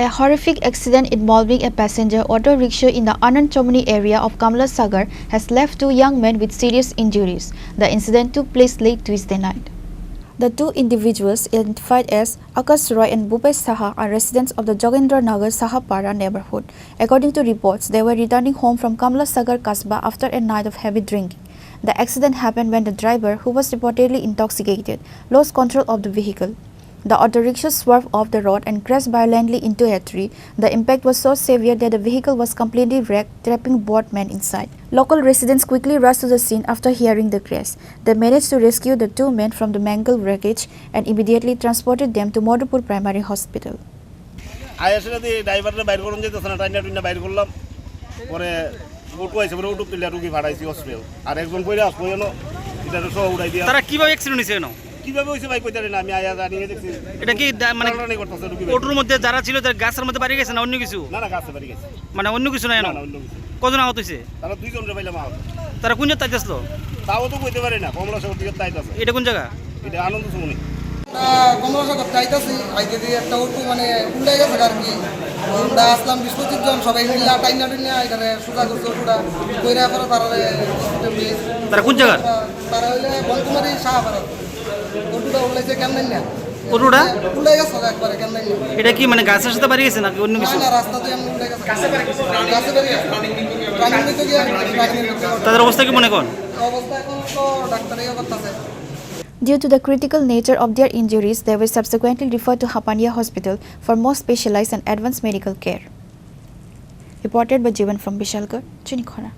A horrific accident involving a passenger auto rickshaw in the Anand Chomani area of Kamla Sagar has left two young men with serious injuries. The incident took place late Tuesday night. The two individuals, identified as Akash Roy and Bhupesh Saha, are residents of the Jogendra Nagar Sahapara neighborhood. According to reports, they were returning home from Kamla Sagar Kasbah after a night of heavy drinking. The accident happened when the driver, who was reportedly intoxicated, lost control of the vehicle. The auto rickshaw swerved off the road and crashed violently into a tree. The impact was so severe that the vehicle was completely wrecked, trapping both men inside. Local residents quickly rushed to the scene after hearing the crash. They managed to rescue the two men from the mangled wreckage and immediately transported them to Madhupur Primary Hospital. কিভাবে হইছে ভাই কইতারে না আমি আয়া জানি দেখছি এটা কি মানে অটোর মধ্যে যারা ছিল তার গাছের মধ্যে বাড়ি গেছে না অন্য কিছু না না গাছে বাড়ি গেছে মানে অন্য কিছু না না অন্য কিছু কজন আহত হইছে তারা দুইজন রে পাইলাম আহত তারা কোন জায়গায় তাইতাছিল তাও তো কইতে পারে না কমলাসাগর দিকে তাইতাছে এটা কোন জায়গা এটা আনন্দ সুমনি কমলাসাগর তাইতাছি আইতে দিয়ে একটা অটো মানে উল্টাই গেছে আর কি আমরা আসলাম 20-25 জন সবাই মিলে টাইনা টাইনা এখানে সুজা করছে অটোটা কইরা পরে তারা কোন জায়গা তারা হইলে বনকুমারী সাহাপাড়া অটোটা উল্টাইছে কেমন না অটোটা উল্টাই গেছে একবারে কেমন না এটা কি মানে গাছের সাথে বাড়ি গেছে নাকি অন্য কিছু না রাস্তাতে এমন উল্টাই গেছে গাছে বাড়ি গেছে প্রাণী নিতে গিয়ে তাদের অবস্থা কি মনে কোন অবস্থা এখন তো ডাক্তারই করতেছে Due to the critical nature of their injuries, they were subsequently referred to Hapania Hospital for more specialized and advanced medical care. Reported by Jivan from Bishalgarh, Chinikhara.